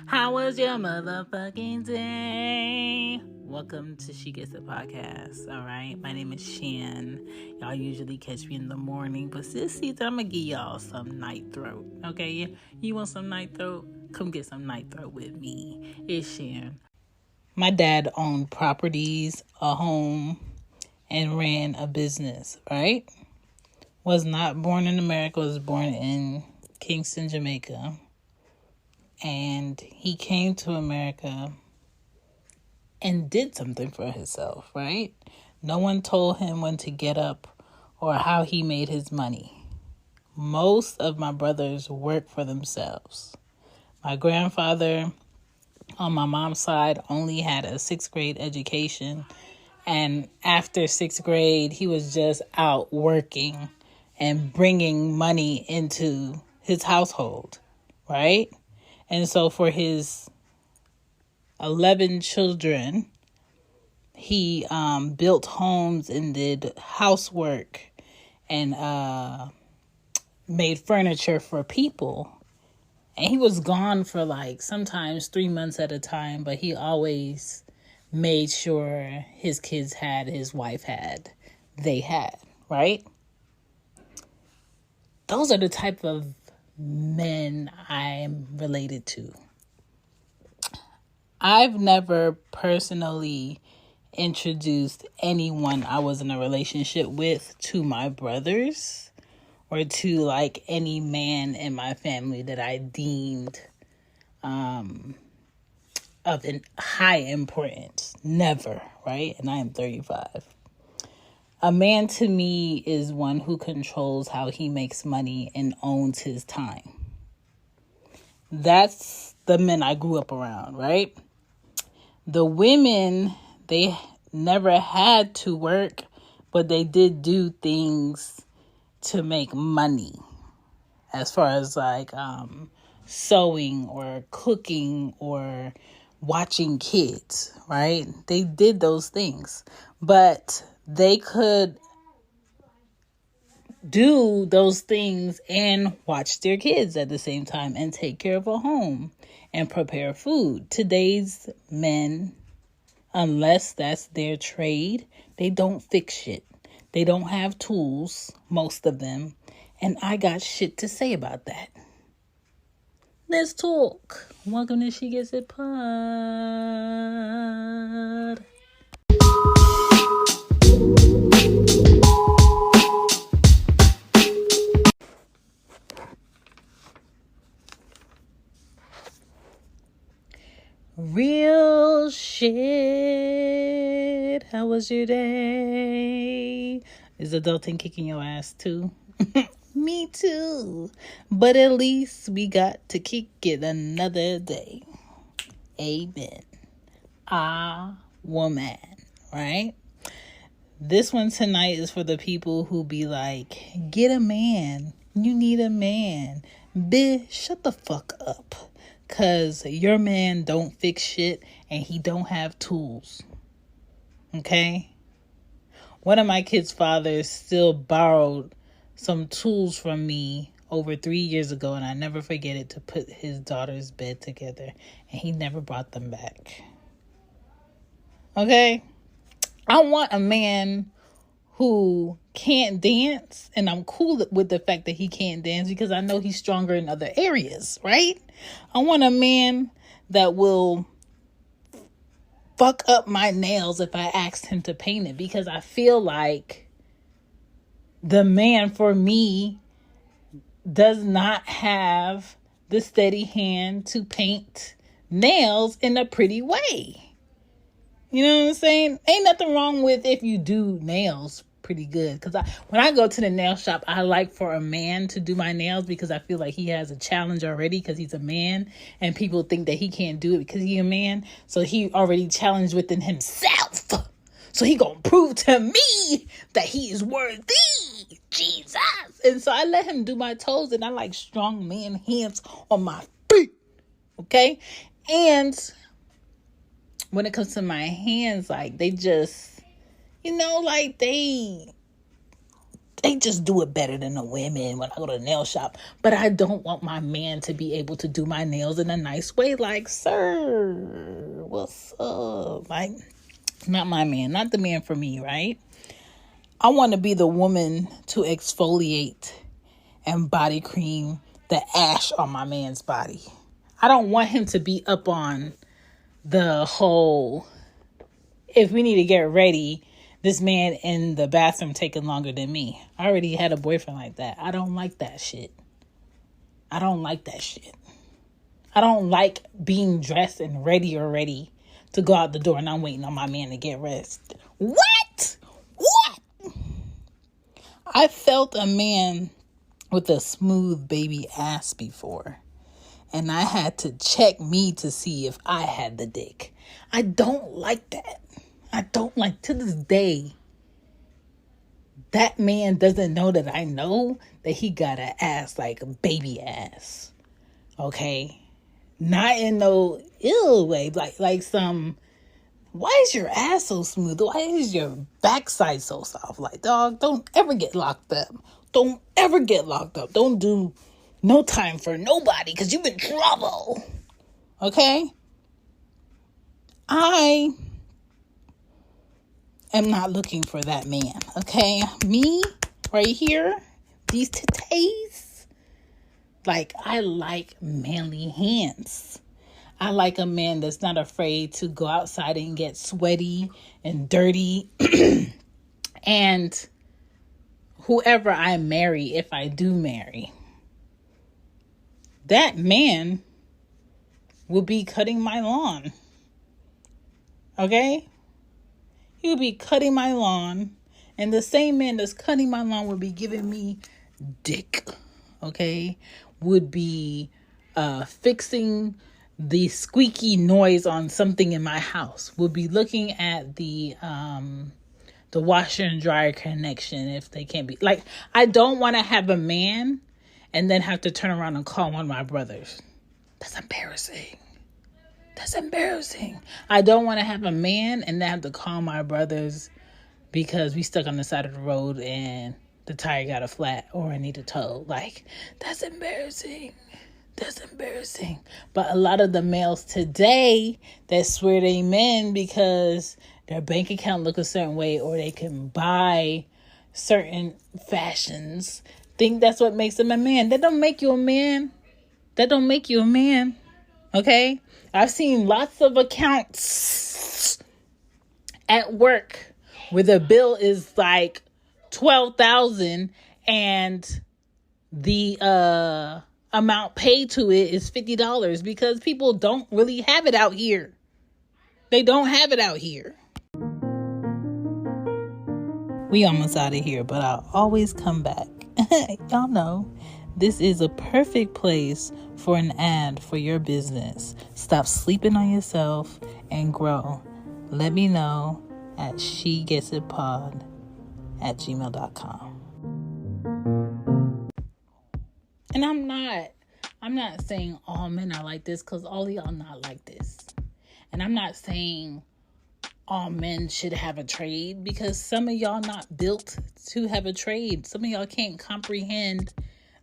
How was your motherfucking day? Welcome to She Gets It podcast. All right, my name is Shan. Y'all usually catch me in the morning, but this season I'm gonna give y'all some night throat. Okay, you want some night throat? Come get some night throat with me. It's Shan. My dad owned properties, a home, and ran a business. Right? Was not born in America. Was born in Kingston, Jamaica. And he came to America and did something for himself, right? No one told him when to get up or how he made his money. Most of my brothers work for themselves. My grandfather on my mom's side only had a 6th grade education. And after 6th grade, he was just out working and bringing money into his household, right? And so for his 11 children, he built homes and did housework and made furniture for people. And he was gone for sometimes 3 months at a time, but he always made sure his kids had, his wife had, they had, right? Those are the type of men I'm related to. I've never personally introduced anyone I was in a relationship with to my brothers or to any man in my family that I deemed of high importance. Never, right? And I am 35. A man to me is one who controls how he makes money and owns his time. That's the men I grew up around, right? The women, they never had to work, but they did do things to make money. As far as sewing or cooking or watching kids, right? They did those things, but they could do those things and watch their kids at the same time and take care of a home and prepare food. Today's men, unless that's their trade, they don't fix shit. They don't have tools, most of them, and I got shit to say about that. Let's talk. Welcome to She Gets It Pod. Real shit. How was your day? Is adulting kicking your ass too? Me too. But at least we got to kick it another day. Amen. Woman, right? This one tonight is for the people who be like, get a man. You need a man. Bitch, shut the fuck up. Because your man don't fix shit and he don't have tools. Okay? One of my kids' fathers still borrowed some tools from me over 3 years ago, and I never forget it, to put his daughter's bed together, and he never brought them back. Okay? I want a man who can't dance, and I'm cool with the fact that he can't dance because I know he's stronger in other areas, right? I want a man that will fuck up my nails if I asked him to paint it, because I feel like the man for me does not have the steady hand to paint nails in a pretty way. You know what I'm saying? Ain't nothing wrong with if you do nails pretty good. Because when I go to the nail shop, I like for a man to do my nails because I feel like he has a challenge already because he's a man. And people think that he can't do it because he's a man. So he already challenged within himself. So he gonna prove to me that he is worthy. Jesus. And so I let him do my toes, and I like strong man hands on my feet. Okay? And when it comes to my hands, they just, they they just do it better than the women when I go to the nail shop. But I don't want my man to be able to do my nails in a nice way. Like, sir, what's up? Like, not my man, not the man for me, right? I want to be the woman to exfoliate and body cream the ash on my man's body. I don't want him to be up on the whole, if we need to get ready, this man in the bathroom taking longer than me. I already had a boyfriend like that. I don't like that shit. I don't like being dressed and ready to go out the door and I'm waiting on my man to get rest. What? I felt a man with a smooth baby ass before. And I had to check me to see if I had the dick. I don't like that. To this day, that man doesn't know that I know that he got an ass like a baby ass. Okay? Not in no ill way. Like some, why is your ass so smooth? Why is your backside so soft? Like, dog, don't ever get locked up. Don't do no time for nobody because you've been trouble. Okay? I am not looking for that man. Okay? Me, right here, these titties. Like, I like manly hands. I like a man that's not afraid to go outside and get sweaty and dirty. And whoever I marry, if I do marry, that man will be cutting my lawn. Okay? He'll be cutting my lawn. And the same man that's cutting my lawn will be giving me dick. Okay? Would be fixing the squeaky noise on something in my house. Would be looking at the washer and dryer connection if they can't be. Like, I don't want to have a man and then have to turn around and call one of my brothers. That's embarrassing. I don't want to have a man and then have to call my brothers because we stuck on the side of the road and the tire got a flat or I need a tow. Like, that's embarrassing. But a lot of the males today that swear they men because their bank account look a certain way or they can buy certain fashions, think that's what makes them a man. That don't make you a man. Okay? I've seen lots of accounts at work where the bill is like $12,000 and the amount paid to it is $50 because people don't really have it out here. They don't have it out here. We almost out of here, but I'll always come back. Y'all know this is a perfect place for an ad for your business. Stop sleeping on yourself and grow. Let me know at shegetsitpod@gmail.com. And I'm not saying all men are like this because all of y'all not like this. And I'm not saying all men should have a trade because some of y'all not built to have a trade. Some of y'all can't comprehend,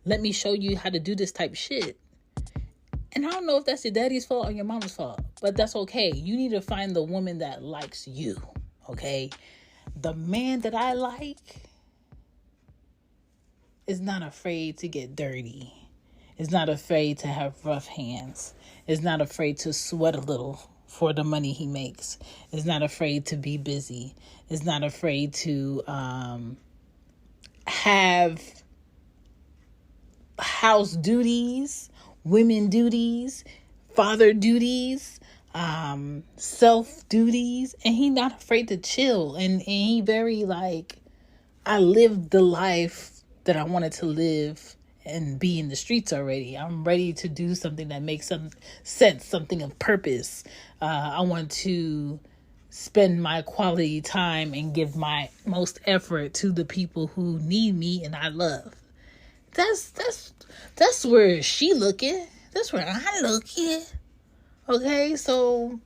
let me show you how to do this type of shit. And I don't know if that's your daddy's fault or your mama's fault, but that's okay. You need to find the woman that likes you, okay? The man that I like is not afraid to get dirty. Is not afraid to have rough hands. Is not afraid to sweat a little for the money he makes. Is not afraid to be busy. Is not afraid to have house duties, women duties, father duties, self duties, and he not afraid to chill. And he very like, I lived the life that I wanted to live and be in the streets already. I'm ready to do something that makes some sense, something of purpose. I want to spend my quality time and give my most effort to the people who need me and I love. That's where she looking. That's where I looking. Okay, so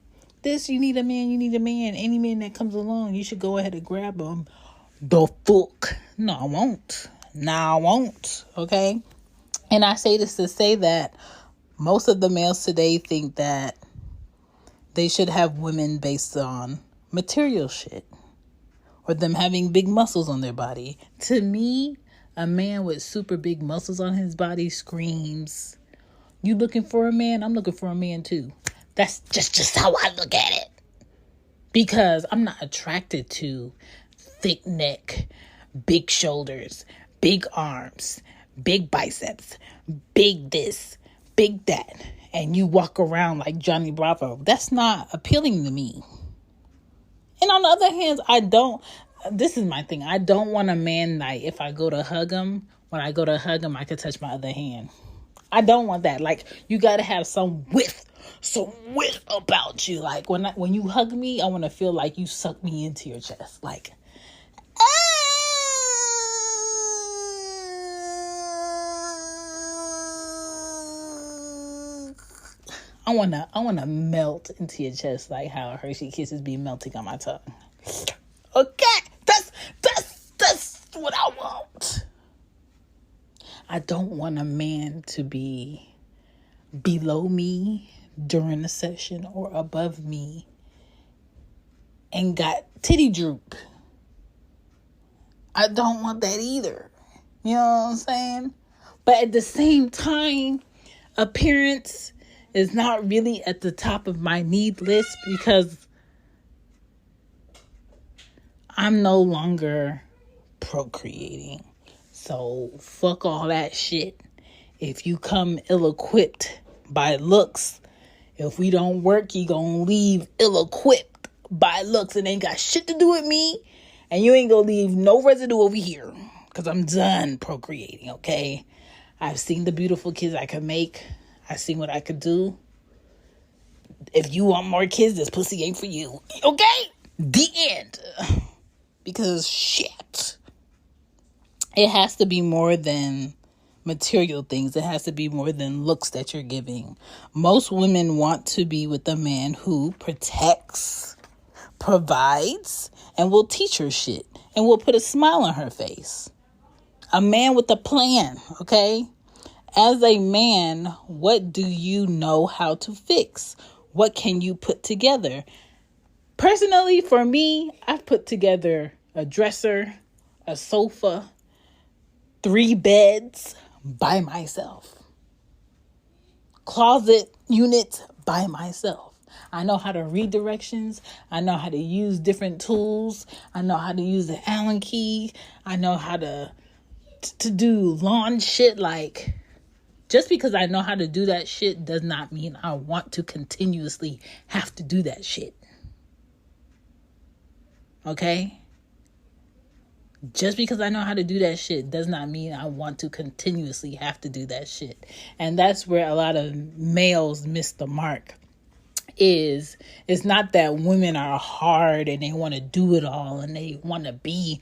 you need a man. Any man that comes along, you should go ahead and grab him. The fuck? No, I won't. No, I won't. Okay? And I say this to say that most of the males today think that they should have women based on material shit or them having big muscles on their body. To me, a man with super big muscles on his body screams, you looking for a man? I'm looking for a man too. That's just how I look at it. Because I'm not attracted to thick neck, big shoulders, big arms, big biceps, big this, big that. And you walk around like Johnny Bravo. That's not appealing to me. And on the other hand, this is my thing. I don't want a man that if I go to hug him, when I go to hug him, I could touch my other hand. I don't want that. Like, you got to have some width about you. Like, when you hug me, I want to feel like you suck me into your chest. Like, I wanna melt into your chest like how Hershey Kisses be melting on my tongue. Okay, that's what I want. I don't want a man to be below me during the session or above me and got titty droop. I don't want that either. You know what I'm saying? But at the same time, appearance is not really at the top of my need list because I'm no longer procreating. So fuck all that shit. If you come ill-equipped by looks, if we don't work, you gonna leave ill-equipped by looks and ain't got shit to do with me. And you ain't gonna leave no residue over here. Because I'm done procreating, okay? I've seen the beautiful kids I could make. I've seen what I could do. If you want more kids, this pussy ain't for you. Okay? The end. Because shit. It has to be more than material things. It has to be more than looks that you're giving. Most women want to be with a man who protects, provides, and will teach her shit. And will put a smile on her face. A man with a plan, okay? As a man, what do you know how to fix? What can you put together? Personally, for me, I've put together a dresser, a sofa, 3 beds by myself. Closet units by myself. I know how to read directions. I know how to use different tools. I know how to use the Allen key. I know how to do lawn shit. Like, just because I know how to do that shit does not mean I want to continuously have to do that shit. Okay? Just because I know how to do that shit does not mean I want to continuously have to do that shit. And that's where a lot of males miss the mark. It's not that women are hard and they want to do it all and they want to be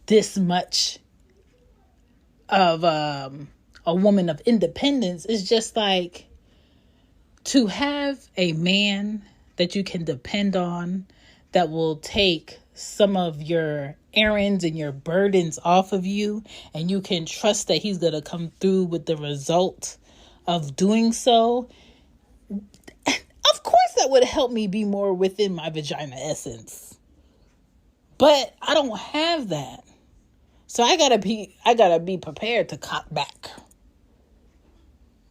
this much of a woman of independence. It's just like to have a man that you can depend on that will take some of your errands and your burdens off of you, and you can trust that he's going to come through with the result of doing so. Of course, that would help me be more within my vagina essence. But I don't have that. So I gotta be prepared to cock back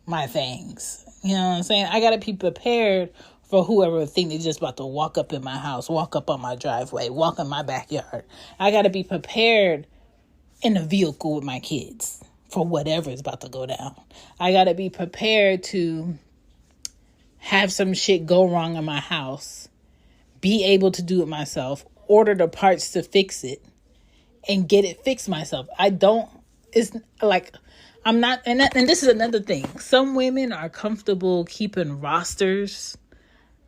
my things. You know what I'm saying? I gotta be prepared for whoever think they're just about to walk up in my house, walk up on my driveway, walk in my backyard. I gotta be prepared in a vehicle with my kids for whatever is about to go down. I gotta be prepared to have some shit go wrong in my house, be able to do it myself, order the parts to fix it, and get it fixed myself. It's like, I'm not, and this is another thing. Some women are comfortable keeping rosters,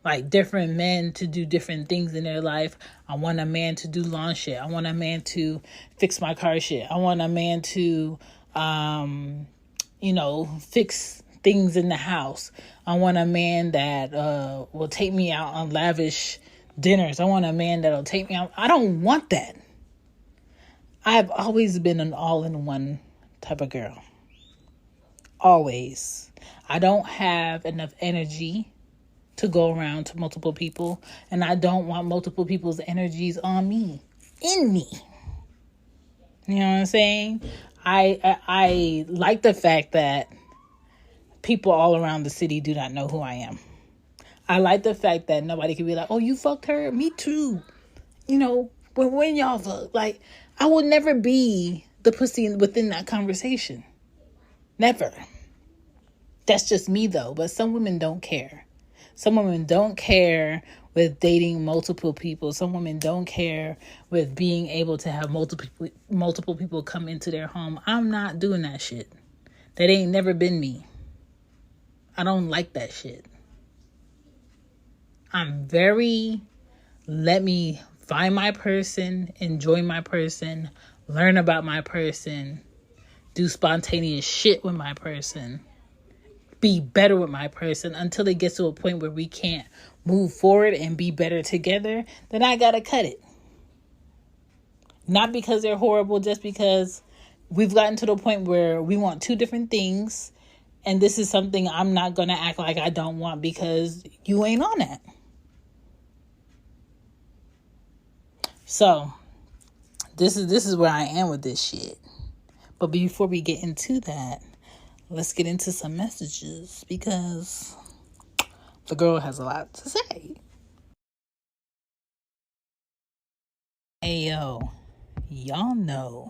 like different men to do different things in their life. I want a man to do lawn shit. I want a man to fix my car shit. I want a man to, fix things in the house. I want a man that will take me out on lavish dinners. I want a man that'll take me out. I don't want that. I've always been an all-in-one type of girl. Always. I don't have enough energy to go around to multiple people, and I don't want multiple people's energies on me, in me. You know what I'm saying? I like the fact that people all around the city do not know who I am. I like the fact that nobody can be like, oh, you fucked her? Me too. You know, when y'all fuck, like, I will never be the pussy within that conversation. Never. That's just me, though. But some women don't care. Some women don't care with dating multiple people. Some women don't care with being able to have multiple people come into their home. I'm not doing that shit. That ain't never been me. I don't like that shit. I'm very, let me find my person, enjoy my person, learn about my person, do spontaneous shit with my person, be better with my person until it gets to a point where we can't move forward and be better together. Then I gotta cut it. Not because they're horrible, just because we've gotten to the point where we want two different things, and this is something I'm not gonna act like I don't want because you ain't on that. So, this is where I am with this shit. But before we get into that, let's get into some messages because the girl has a lot to say. Hey, yo, y'all know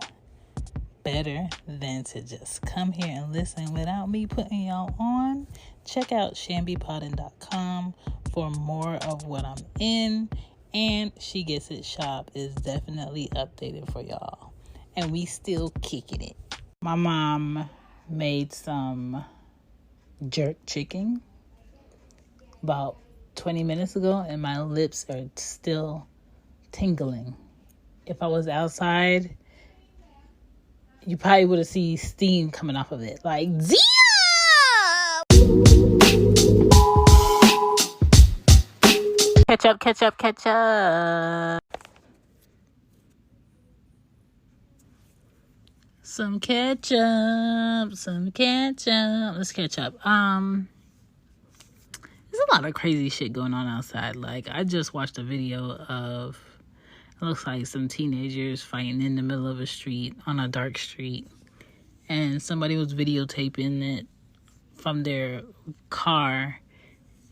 better than to just come here and listen without me putting y'all on. Check out shegetsitpod.com for more of what I'm in. And She Gets It shop is definitely updated for y'all. And we still kicking it. My mom made some jerk chicken about 20 minutes ago, and my lips are still tingling. If I was outside, you probably would have seen steam coming off of it. Like, damn! Ketchup. Some ketchup. Let's catch up. There's a lot of crazy shit going on outside. Like, I just watched a video of, it looks like some teenagers fighting in the middle of a street, on a dark street. And somebody was videotaping it from their car.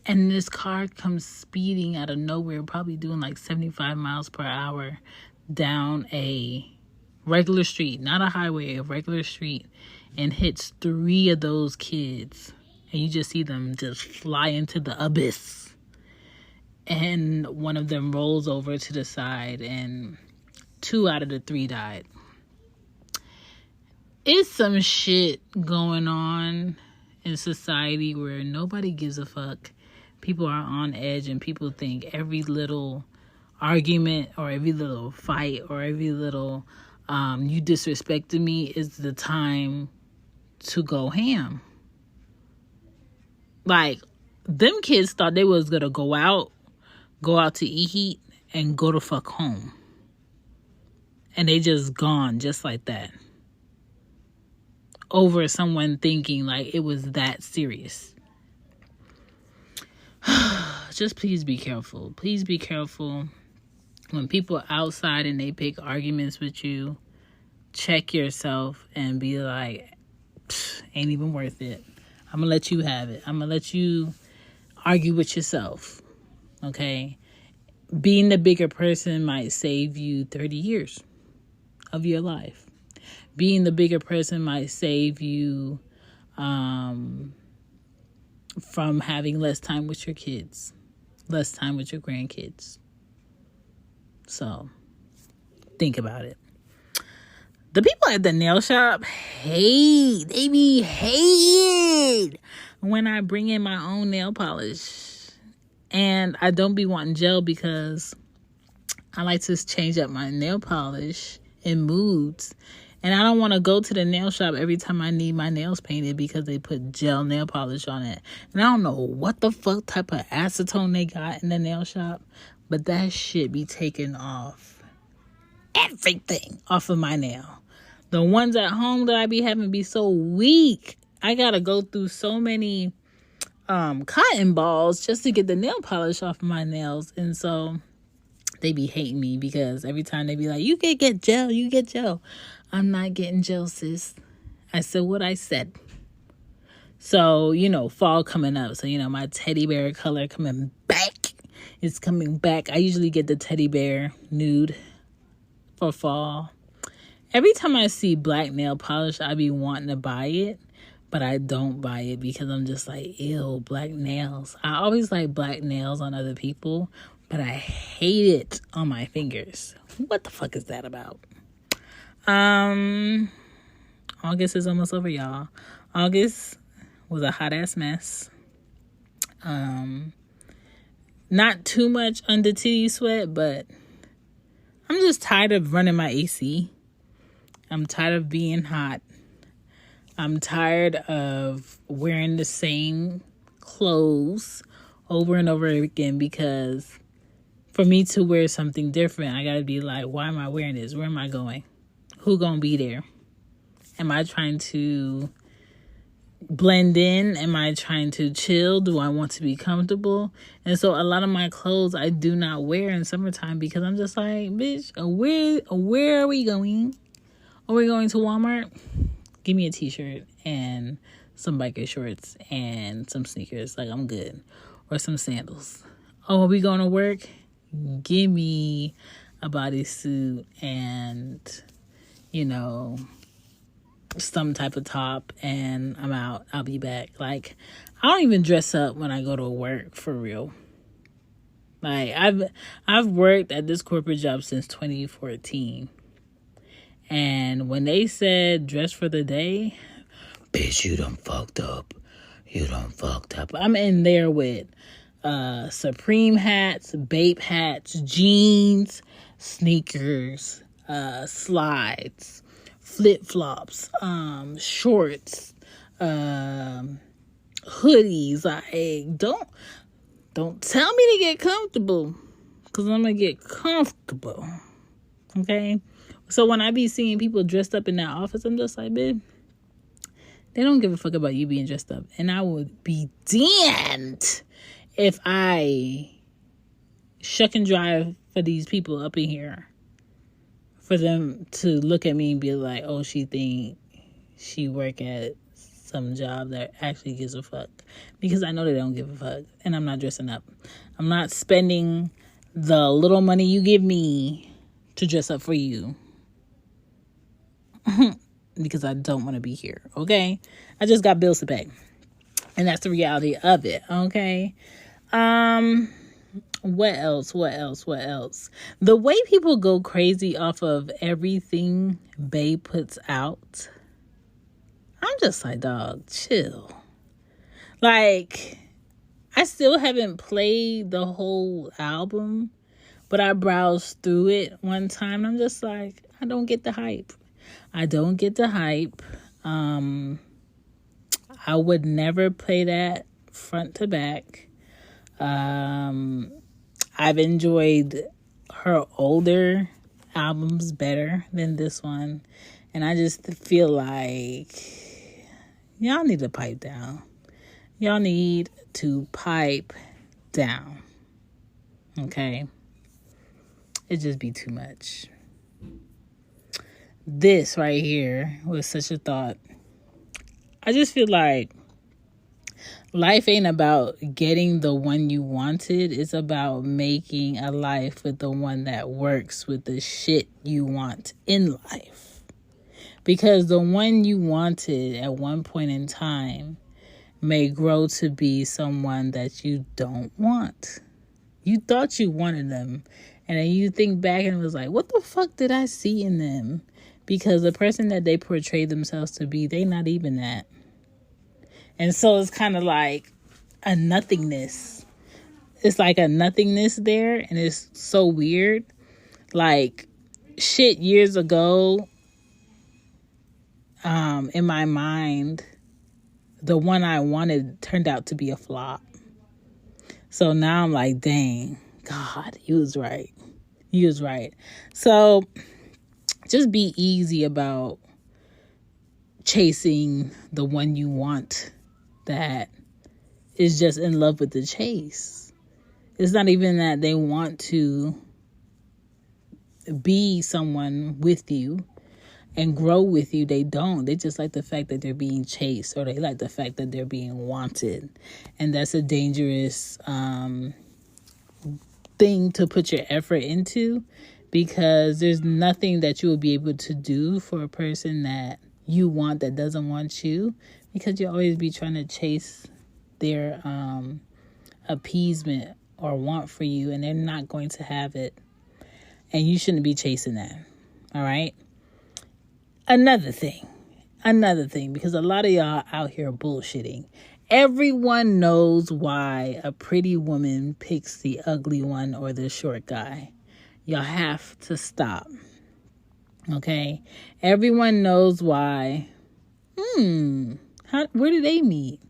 And this car comes speeding out of nowhere, probably doing like 75 miles per hour down a regular street, not a highway, a regular street, and hits 3 of those kids. And you just see them just fly into the abyss. And one of them rolls over to the side, and 2 out of the 3 died. It's some shit going on in society where nobody gives a fuck. People are on edge, and people think every little argument or every little fight or every little you disrespected me is the time to go ham. Like, them kids thought they was gonna go out to eat, and go to fuck home. And they just gone just like that. Over someone thinking like it was that serious. Just please be careful. Please be careful. When people are outside and they pick arguments with you, check yourself and be like, ain't even worth it. I'm going to let you have it. I'm going to let you argue with yourself. Okay? Being the bigger person might save you 30 years of your life. Being the bigger person might save you from having less time with your kids, less time with your grandkids. So, think about it. The people at the nail shop hate when I bring in my own nail polish. And I don't be wanting gel because I like to change up my nail polish in moods. And I don't want to go to the nail shop every time I need my nails painted because they put gel nail polish on it. And I don't know what the fuck type of acetone they got in the nail shop, but that shit be taken off everything off of my nail. The ones at home that I be having be so weak. I gotta go through so many cotton balls just to get the nail polish off of my nails. And so they be hating me because every time they be like, you can get gel, you get gel. I'm not getting gel, sis. I said what I said. So, fall coming up. So, my teddy bear color coming back. It's coming back. I usually get the teddy bear nude for fall. Every time I see black nail polish, I be wanting to buy it. But I don't buy it because I'm just like, ew, black nails. I always like black nails on other people, but I hate it on my fingers. What the fuck is that about? August is almost over, y'all. August was a hot ass mess. Not too much under titty sweat, but I'm just tired of running my AC. I'm tired of being hot. I'm tired of wearing the same clothes over and over again, because for me to wear something different, I gotta be like, why am I wearing this? Where am I going? Who gonna be there? Am I trying to blend in? Am I trying to chill? Do I want to be comfortable? And so a lot of my clothes I do not wear in summertime because I'm just like, bitch, where are we going? Are we going to Walmart? Give me a t-shirt and some biker shorts and some sneakers. Like, I'm good. Or some sandals. Oh, are we going to work? Give me a bodysuit and, some type of top, and I'm out. I'll be back. Like, I don't even dress up when I go to work, for real. Like, I've worked at this corporate job since 2014. And when they said dress for the day, bitch, you done fucked up. You done fucked up. I'm in there with Supreme hats, Bape hats, jeans, sneakers, slides, flip-flops, shorts, hoodies. Like, don't tell me to get comfortable, because I'm going to get comfortable. Okay? So when I be seeing people dressed up in that office, I'm just like, babe, they don't give a fuck about you being dressed up. And I would be damned if I shuck and drive for these people up in here, for them to look at me and be like, oh, she think she work at some job that actually gives a fuck. Because I know they don't give a fuck. And I'm not dressing up. I'm not spending the little money you give me to dress up for you. Because I don't want to be here, okay? I just got bills to pay. And that's the reality of it, okay? What else? The way people go crazy off of everything Bae puts out, I'm just like, dog, chill. Like, I still haven't played the whole album, but I browsed through it one time, and I'm just like, I don't get the hype. I would never play that front to back. I've enjoyed her older albums better than this one. And I just feel like y'all need to pipe down. Y'all need to pipe down. Okay? It just be too much. This right here was such a thought. I just feel like life ain't about getting the one you wanted. It's about making a life with the one that works with the shit you want in life. Because the one you wanted at one point in time may grow to be someone that you don't want. You thought you wanted them, and then you think back and it was like, what the fuck did I see in them? Because the person that they portray themselves to be, they not even that. And so it's kind of like a nothingness. It's like a nothingness there, and it's so weird. Like, shit years ago, in my mind, the one I wanted turned out to be a flop. So now I'm like, dang, God, he was right. So just be easy about chasing the one you want that is just in love with the chase. It's not even that they want to be someone with you and grow with you. They don't. They just like the fact that they're being chased, or they like the fact that they're being wanted. And that's a dangerous thing to put your effort into, because there's nothing that you will be able to do for a person that you want that doesn't want you, because you'll always be trying to chase their appeasement or want for you, and they're not going to have it. And you shouldn't be chasing that. All right? Another thing, because a lot of y'all out here bullshitting. Everyone knows why a pretty woman picks the ugly one or the short guy. Y'all have to stop. Okay? Everyone knows why. Where do they meet?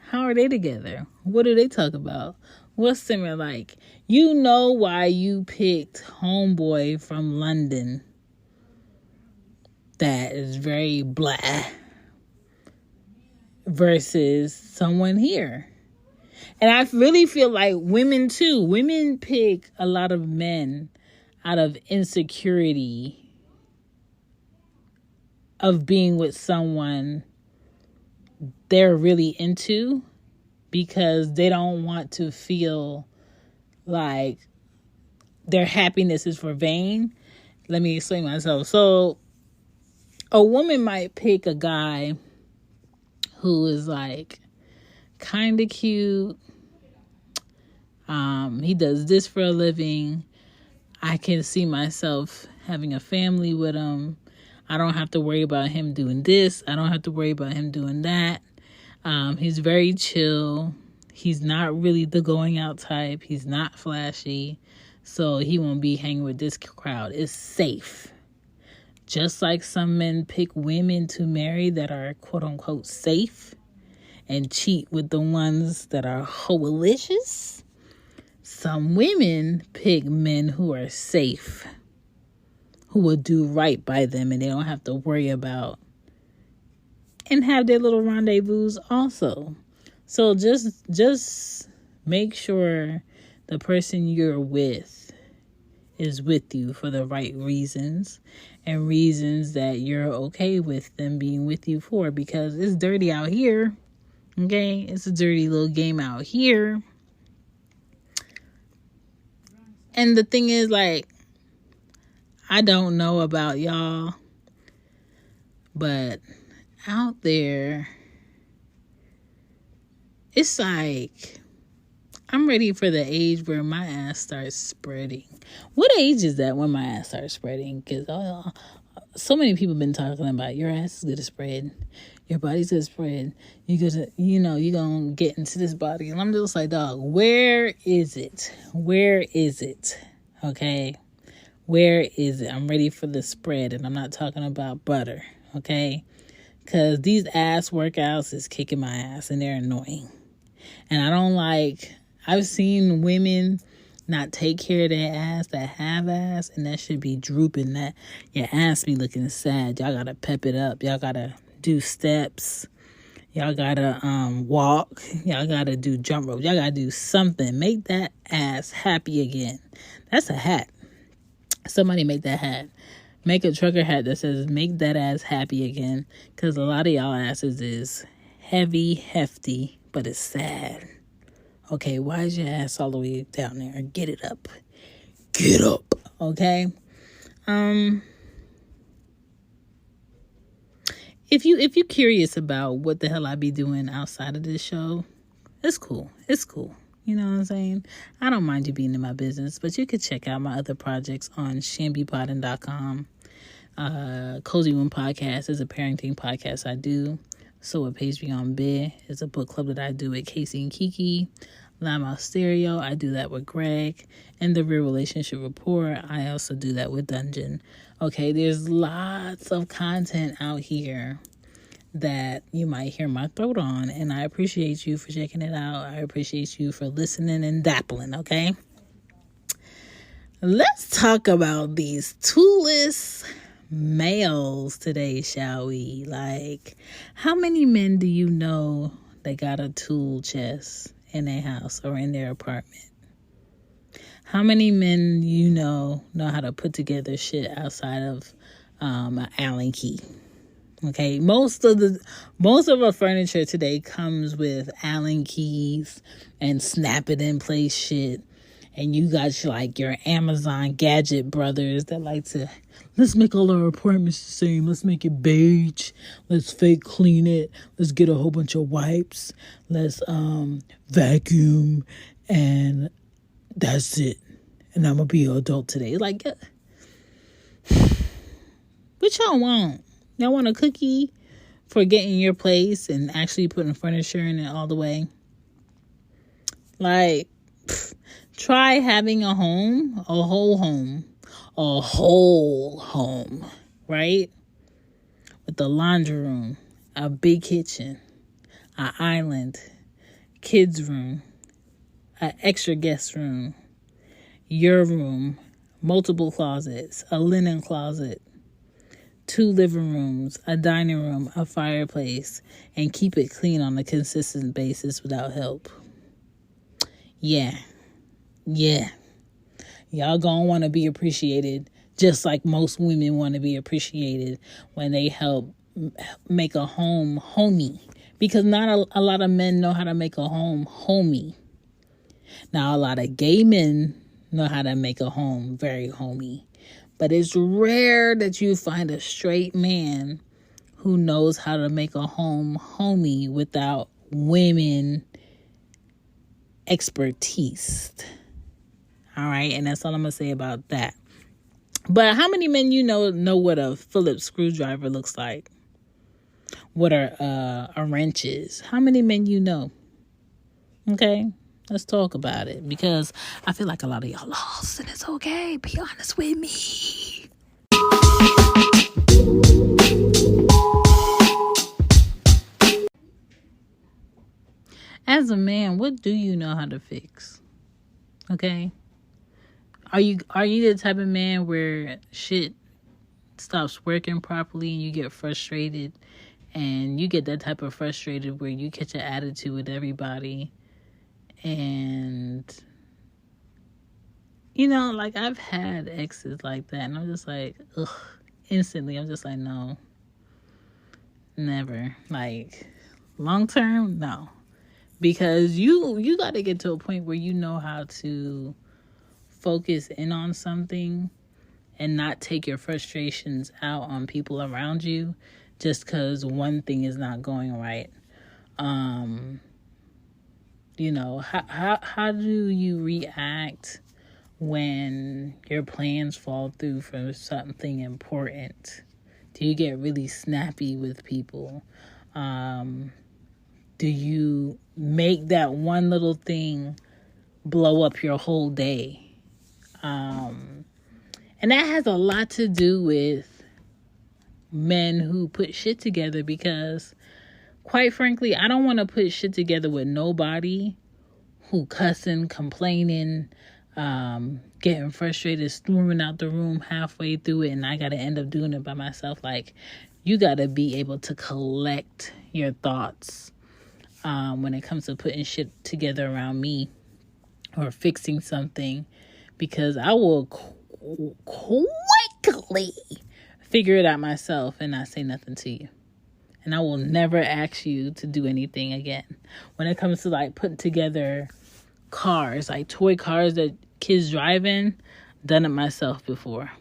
How are they together? What do they talk about? What's similar like? You know why you picked homeboy from London that is very blah versus someone here. And I really feel like women too. Women pick a lot of men out of insecurity of being with someone they're really into, because they don't want to feel like their happiness is for vain. Let me explain myself. So a woman might pick a guy who is like kind of cute. He does this for a living. I can see myself having a family with him. I don't have to worry about him doing this. I don't have to worry about him doing that. He's very chill. He's not really the going out type. He's not flashy. So he won't be hanging with this crowd. It's safe. Just like some men pick women to marry that are quote unquote safe and cheat with the ones that are hoalicious, some women pick men who are safe, who will do right by them, and they don't have to worry about and have their little rendezvous also. So just make sure the person you're with is with you for the right reasons, and reasons that you're okay with them being with you for, because it's dirty out here. Okay? It's a dirty little game out here. And the thing is, like, I don't know about y'all, but out there, it's like, I'm ready for the age where my ass starts spreading. What age is that when my ass starts spreading? Because so many people have been talking about your ass is going to spread. Your body's going to spread. You're going to get into this body. And I'm just like, dog, where is it? Where is it? Okay? Where is it? I'm ready for the spread. And I'm not talking about butter. Okay? Because these ass workouts is kicking my ass, and they're annoying. And I don't like... I've seen women not take care of their ass that have ass, and that should be drooping. That your ass be looking sad. Y'all gotta pep it up. Y'all gotta do steps. Y'all gotta walk. Y'all gotta do jump rope. Y'all gotta do something. Make that ass happy again. That's a hat. Somebody make that hat. Make a trucker hat that says "Make that ass happy again," because a lot of y'all asses is heavy, hefty, but it's sad. Okay, why is your ass all the way down there? Get it up. Get up. Okay? If you're curious about what the hell I be doing outside of this show, it's cool. It's cool. You know what I'm saying? I don't mind you being in my business, but you could check out my other projects on shambypodden.com. Cozy One Podcast is a parenting podcast I do. So it Pays Beyond Bed is a book club that I do with Casey and Kiki. Loudmouth Stereo, I do that with Greg. And The Real Relationship Report, I also do that with Dungeon. Okay, there's lots of content out here that you might hear my throat on. And I appreciate you for checking it out. I appreciate you for listening and dappling, okay? Let's talk about these toolless males today, shall we? Like, how many men do you know that got a tool chest in their house or in their apartment? How many men you know how to put together shit outside of an Allen key? Okay, most of our furniture today comes with Allen keys and snap it in place shit. And you got your Amazon gadget brothers that like to, let's make all our apartments the same. Let's make it beige. Let's fake clean it. Let's get a whole bunch of wipes. Let's vacuum, and that's it. And I'm gonna be an adult today. Like, what y'all want? Y'all want a cookie for getting your place and actually putting furniture in it all the way? Like, try having a home, a whole home, right? With a laundry room, a big kitchen, an island, kids room, an extra guest room, your room, multiple closets, a linen closet, 2 living rooms, a dining room, a fireplace, and keep it clean on a consistent basis without help. Yeah. Y'all gonna want to be appreciated just like most women want to be appreciated when they help make a home homey. Because not a lot of men know how to make a home homey. Now, a lot of gay men know how to make a home very homey. But it's rare that you find a straight man who knows how to make a home homey without women expertise. All right, and that's all I'm going to say about that. But how many men you know what a Phillips screwdriver looks like? What are a wrench is? How many men you know? Okay, let's talk about it, because I feel like a lot of y'all lost, and it's okay. Be honest with me. As a man, what do you know how to fix? Okay? Are you the type of man where shit stops working properly and you get frustrated, and you get that type of frustrated where you catch an attitude with everybody? And like, I've had exes like that, and I'm just like, ugh, instantly I'm just like, no, never. Like, long term, no. Because you got to get to a point where you know how to focus in on something and not take your frustrations out on people around you just because one thing is not going right. How do you react when your plans fall through for something important? Do you get really snappy with people? Do you make that one little thing blow up your whole day? And that has a lot to do with men who put shit together, because quite frankly, I don't want to put shit together with nobody who cussing, complaining, getting frustrated, storming out the room halfway through it, and I got to end up doing it by myself. Like, you got to be able to collect your thoughts when it comes to putting shit together around me or fixing something, because I will quickly figure it out myself and not say nothing to you. And I will never ask you to do anything again. When it comes to like putting together cars, like toy cars that kids drive in, done it myself before.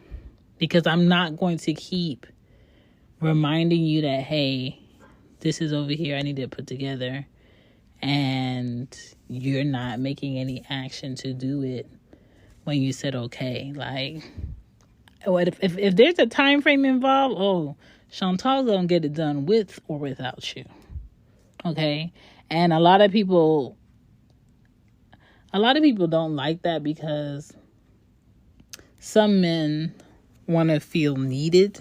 Because I'm not going to keep reminding you that, hey, this is over here, I need to put together, and you're not making any action to do it when you said okay. Like, if there's a time frame involved, oh, Chantal gonna get it done with or without you. Okay? And a lot of people don't like that, because some men want to feel needed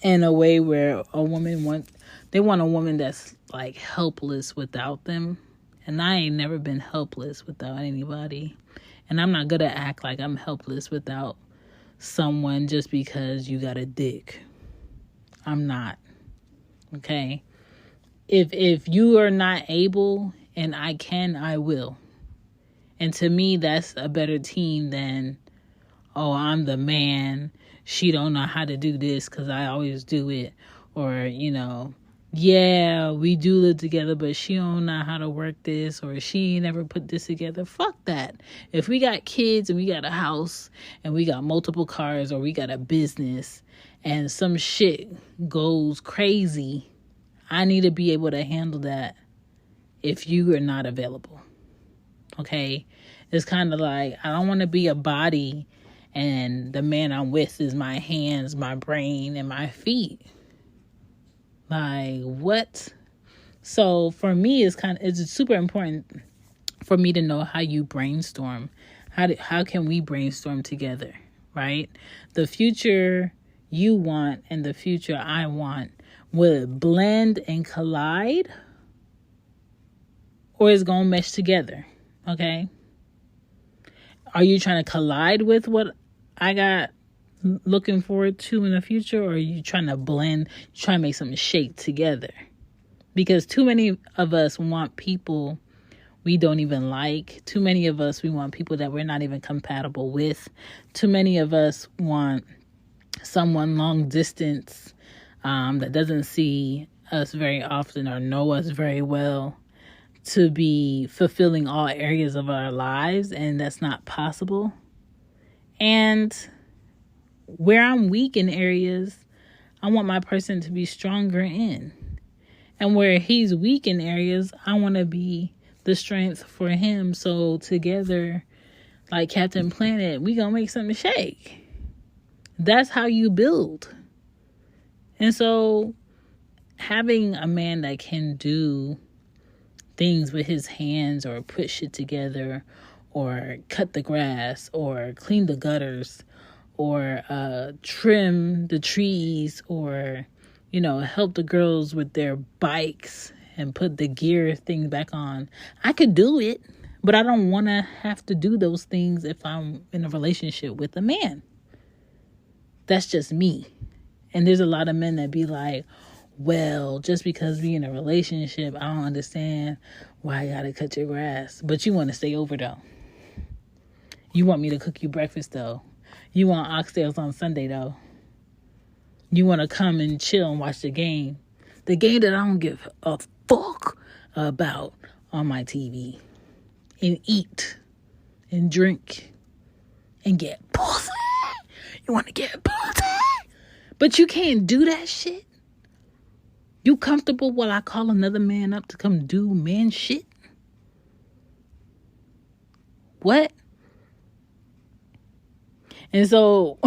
in a way where a woman want a woman that's like helpless without them. And I ain't never been helpless without anybody. And I'm not gonna act like I'm helpless without someone just because you got a dick. I'm not. Okay? If you are not able and I can, I will. And to me, that's a better team than, oh, I'm the man. She don't know how to do this because I always do it. Or, yeah, we do live together, but she don't know how to work this, or she never put this together. Fuck that. If we got kids and we got a house and we got multiple cars or we got a business and some shit goes crazy, I need to be able to handle that if you are not available. Okay? It's kind of like, I don't want to be a body and the man I'm with is my hands, my brain, and my feet. Like, what? So for me, it's super important for me to know how you brainstorm. How can we brainstorm together, right? The future you want and the future I want, will it blend and collide? Or is it going to mesh together? Okay? Are you trying to collide with what I got looking forward to in the future? Or are you trying to blend, trying to make something shake together? Because too many of us want people we don't even like. Too many of us, we want people that we're not even compatible with. Too many of us want someone long distance that doesn't see us very often or know us very well to be fulfilling all areas of our lives, and that's not possible. And where I'm weak in areas, I want my person to be stronger in. And where he's weak in areas, I want to be the strength for him. So together, like Captain Planet, we gonna make something shake. That's how you build. And so having a man that can do things with his hands or put shit together or cut the grass or clean the gutters or trim the trees or, help the girls with their bikes and put the gear thing back on. I could do it, but I don't want to have to do those things if I'm in a relationship with a man. That's just me. And there's a lot of men that be like, well, just because we in a relationship, I don't understand why I gotta cut your grass. But you want to stay over, though. You want me to cook you breakfast, though. You want oxtails on Sunday, though. You want to come and chill and watch the game. The game that I don't give a fuck about on my TV. And eat. And drink. And get pussy. You want to get pussy. But you can't do that shit. You comfortable while I call another man up to come do man shit? What? And so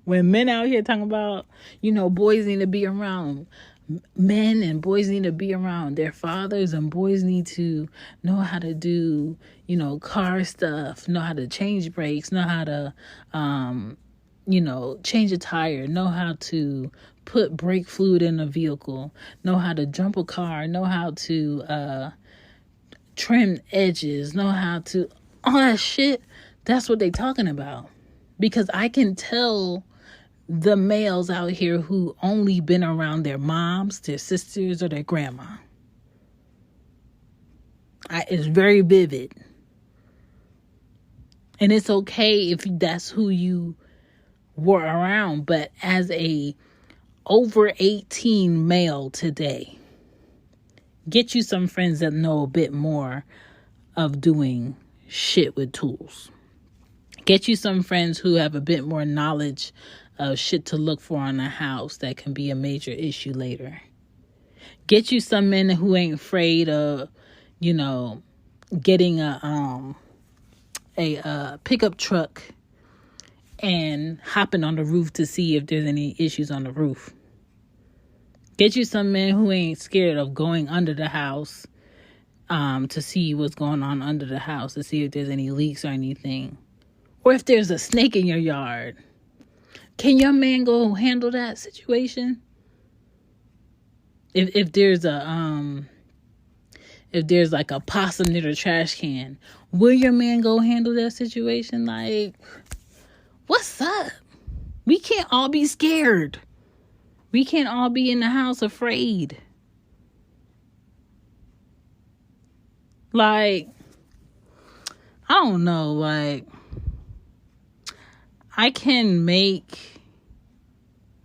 when men out here talking about, boys need to be around men and boys need to be around their fathers and boys need to know how to do, car stuff, know how to change brakes, know how to, change a tire, know how to put brake fluid in a vehicle, know how to jump a car, know how to trim edges, know how to, all that shit. That's what they talking about. Because I can tell the males out here who only been around their moms, their sisters, or their grandma. It's very vivid. And it's okay if that's who you were around. But as a over 18 male today, get you some friends that know a bit more of doing shit with tools. Get you some friends who have a bit more knowledge of shit to look for in a house that can be a major issue later. Get you some men who ain't afraid of, getting a pickup truck and hopping on the roof to see if there's any issues on the roof. Get you some men who ain't scared of going under the house to see what's going on under the house, to see if there's any leaks or anything. Or if there's a snake in your yard. Can your man go handle that situation? If there's like a possum near the trash can, will your man go handle that situation? Like, what's up? We can't all be scared. We can't all be in the house afraid. Like, I don't know, like, I can make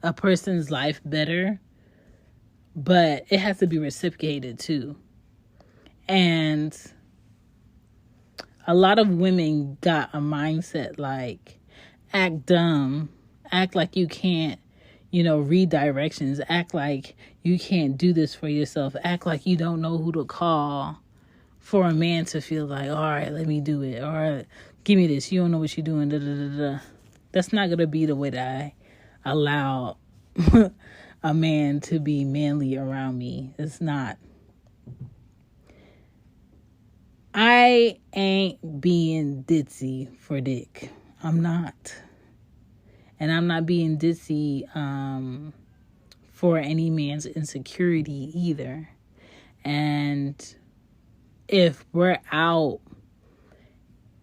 a person's life better, but it has to be reciprocated too. And a lot of women got a mindset like, act dumb, act like you can't, read directions, act like you can't do this for yourself, act like you don't know who to call for a man to feel like, all right, let me do it. All right, give me this. You don't know what you're doing. Da, da, da, da. That's not going to be the way that I allow a man to be manly around me. It's not. I ain't being ditzy for dick. I'm not. And I'm not being ditzy for any man's insecurity either. And if we're out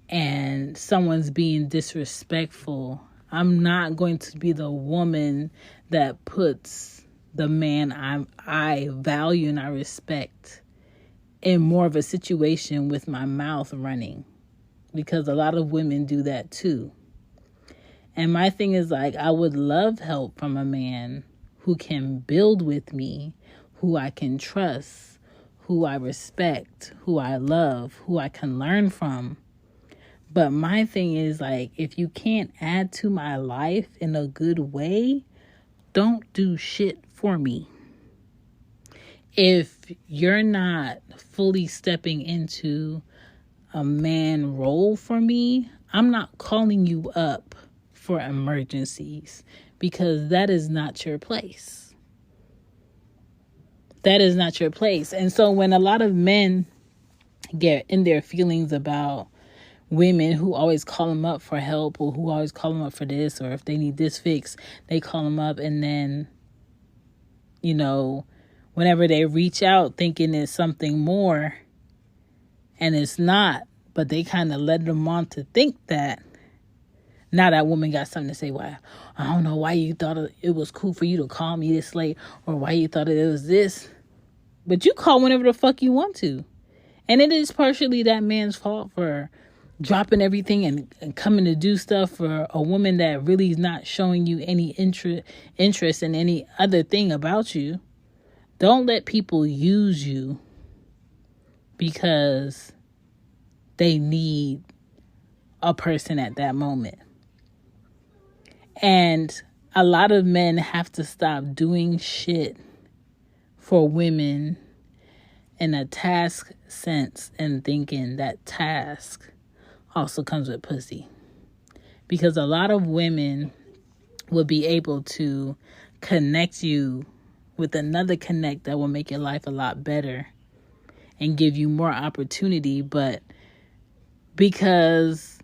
and someone's being disrespectful, I'm not going to be the woman that puts the man I value and I respect in more of a situation with my mouth running, because a lot of women do that too. And my thing is, like, I would love help from a man who can build with me, who I can trust, who I respect, who I love, who I can learn from. But my thing is, like, if you can't add to my life in a good way, don't do shit for me. If you're not fully stepping into a man role for me, I'm not calling you up for emergencies, because that is not your place. That is not your place. And so when a lot of men get in their feelings about women who always call them up for help, or who always call them up for this, or if they need this fix, they call them up, and then, whenever they reach out thinking it's something more, and it's not, but they kind of led them on to think that. Now that woman got something to say. Why? I don't know why you thought it was cool for you to call me this late, or why you thought it was this. But you call whenever the fuck you want to. And it is partially that man's fault for dropping everything and coming to do stuff for a woman that really is not showing you any interest in any other thing about you. Don't let people use you because they need a person at that moment. And a lot of men have to stop doing shit for women in a task sense and thinking that task also comes with pussy. Because a lot of women will be able to connect you with another connect that will make your life a lot better and give you more opportunity, but because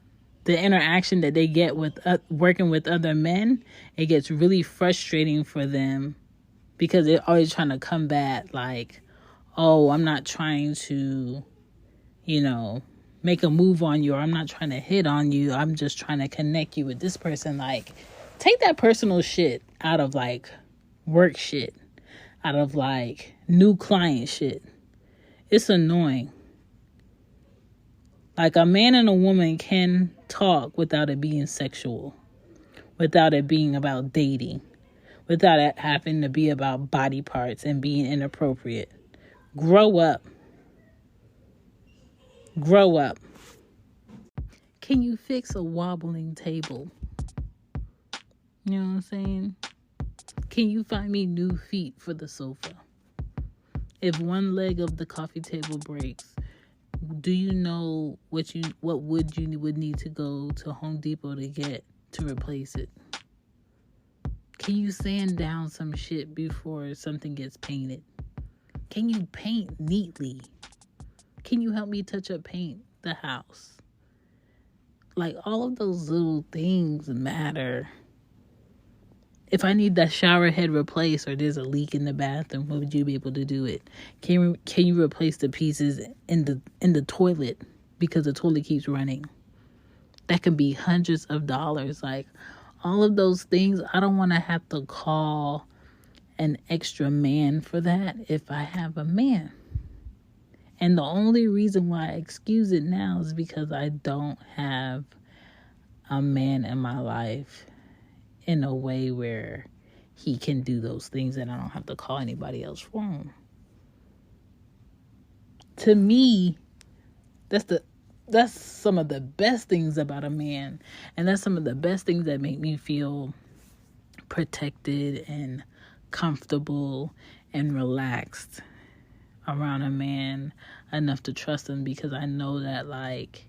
the interaction that they get with working with other men, it gets really frustrating for them, because they're always trying to combat like, oh, I'm not trying to, make a move on you, or I'm not trying to hit on you. I'm just trying to connect you with this person. Like, take that personal shit out of like work shit, out of like new client shit. It's annoying. Like, a man and a woman can talk without it being sexual, without it being about dating, without it having to be about body parts and being inappropriate. Grow up. Grow up. Can you fix a wobbling table? You know what I'm saying? Can you find me new feet for the sofa? If one leg of the coffee table breaks, do you know what wood you would need to go to Home Depot to get to replace it? Can you sand down some shit before something gets painted? Can you paint neatly? Can you help me touch up paint the house? Like, all of those little things matter. If I need that shower head replaced, or there's a leak in the bathroom, would you be able to do it? Can you replace the pieces in the toilet because the toilet keeps running? That can be hundreds of dollars. Like, all of those things, I don't want to have to call an extra man for that if I have a man. And the only reason why I excuse it now is because I don't have a man in my life in a way where he can do those things and I don't have to call anybody else for him. To me, that's some of the best things about a man. And that's some of the best things that make me feel protected and comfortable and relaxed around a man enough to trust him, because I know that, like,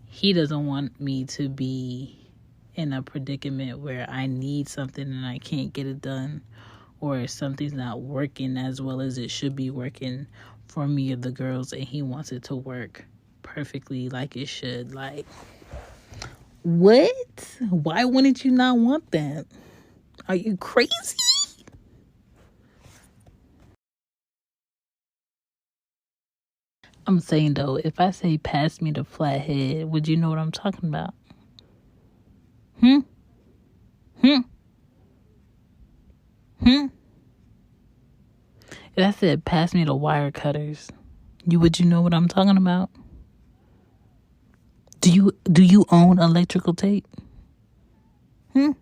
he doesn't want me to be in a predicament where I need something and I can't get it done, or something's not working as well as it should be working for me or the girls, and he wants it to work perfectly like it should. Like, what? Why wouldn't you not want that? Are you crazy? I'm saying, though, if I say pass me the flathead, would you know what I'm talking about? If I said pass me the wire cutters, would you know what I'm talking about? Do you own electrical tape? If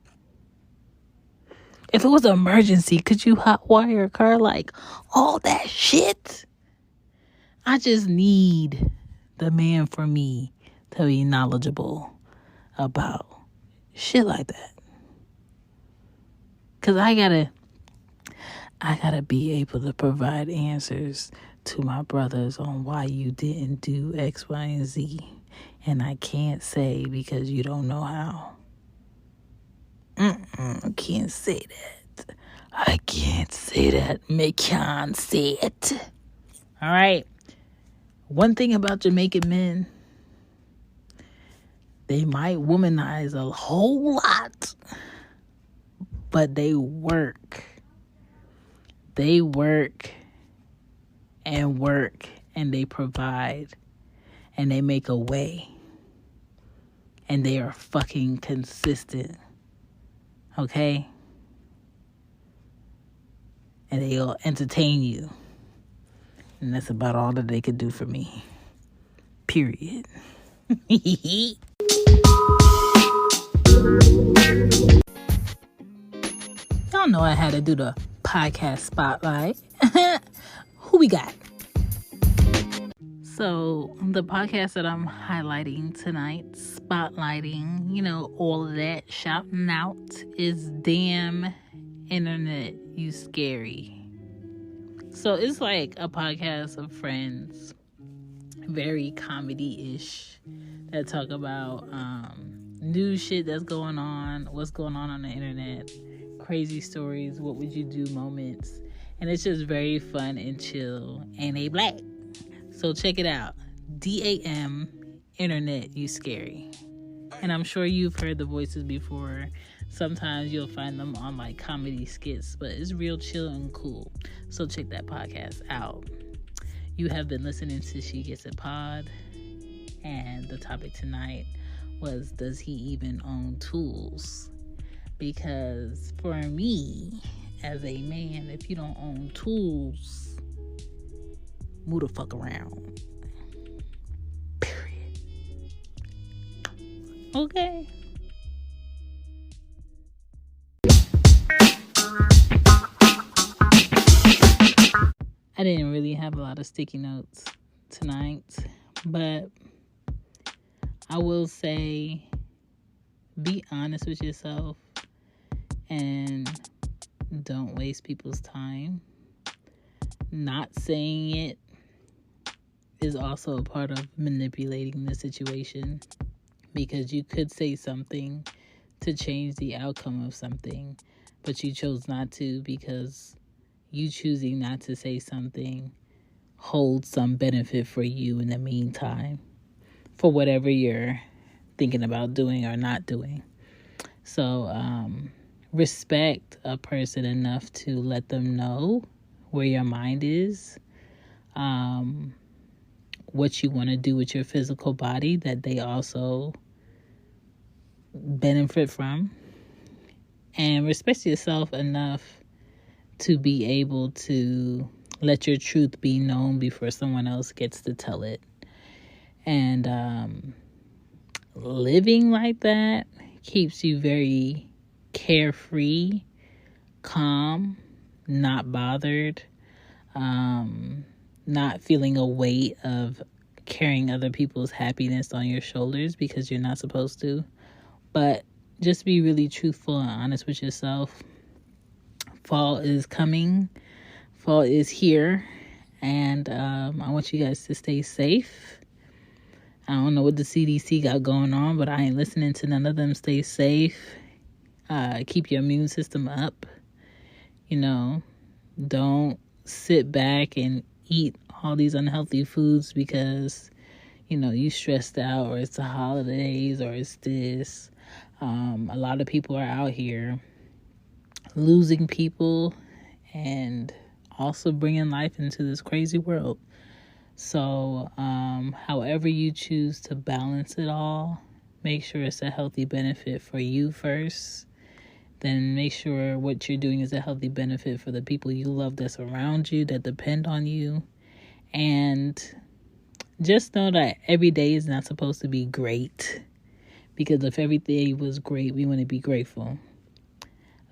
it was an emergency, could you hot wire a car? Like, all that shit? I just need the man for me to be knowledgeable about shit like that. Because I gotta be able to provide answers to my brothers on why you didn't do X, Y, and Z. And I can't say because you don't know how. I can't say that. I can't say that. Me can't say it. All right. One thing about Jamaican men, they might womanize a whole lot, but they work. They work and they provide and they make a way. And they are fucking consistent. Okay? And they'll entertain you. And that's about all that they could do for me. Period. Y'all know I had to do the podcast spotlight. Who we got? So, the podcast that I'm highlighting tonight, spotlighting, all of that, shouting out, is Damn Internet, You Scary. So, it's like a podcast of friends, very comedy-ish, that talk about new shit that's going on, what's going on the internet, crazy stories, what would you do moments, and it's just very fun and chill, and they black. So check it out. DAM Internet, You Scary. And I'm sure you've heard the voices before. Sometimes you'll find them on like comedy skits, but it's real chill and cool. So check that podcast out. You have been listening to She Gets It Pod, and the topic tonight was, does he even own tools? Because for me, as a man, if you don't own tools, move the fuck around. Period. Okay. I didn't really have a lot of sticky notes tonight, but I will say, be honest with yourself and don't waste people's time. Not saying it is also a part of manipulating the situation, because you could say something to change the outcome of something, but you chose not to, because you choosing not to say something holds some benefit for you in the meantime for whatever you're thinking about doing or not doing. So respect a person enough to let them know where your mind is, what you want to do with your physical body that they also benefit from. and respect yourself enough to be able to let your truth be known before someone else gets to tell it. And living like that keeps you very carefree, calm, not bothered, not feeling a weight of carrying other people's happiness on your shoulders because you're not supposed to. But just be really truthful and honest with yourself. Fall is coming. Fall is here. And I want you guys to stay safe. I don't know what the CDC got going on, but I ain't listening to none of them. Stay safe. Keep your immune system up. Don't sit back and eat all these unhealthy foods because, you stressed out, or it's the holidays, or it's this. A lot of people are out here losing people and also bringing life into this crazy world. So, however you choose to balance it all, make sure it's a healthy benefit for you first. Then make sure what you're doing is a healthy benefit for the people you love that's around you, that depend on you. And just know that every day is not supposed to be great. Because if every day was great, we wouldn't be grateful.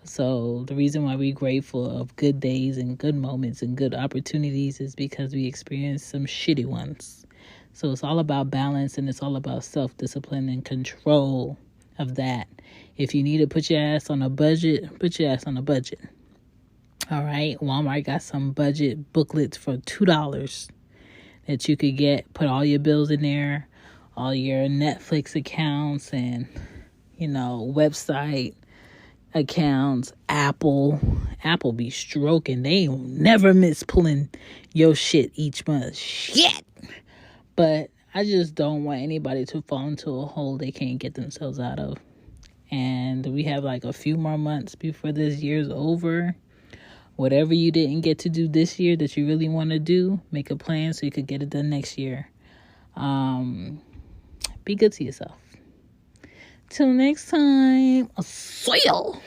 So the reason why we're grateful of good days and good moments and good opportunities is because we experienced some shitty ones. So it's all about balance, and it's all about self-discipline and control of that. If you need to put your ass on a budget, put your ass on a budget. All right. Walmart got some budget booklets for $2 that you could get. Put all your bills in there, all your Netflix accounts and, website accounts. Apple be stroking. They will never miss pulling your shit each month. Shit. But I just don't want anybody to fall into a hole they can't get themselves out of. And we have like a few more months before this year's over. Whatever you didn't get to do this year that you really want to do, make a plan so you could get it done next year. Be good to yourself. Till next time, I'll see you.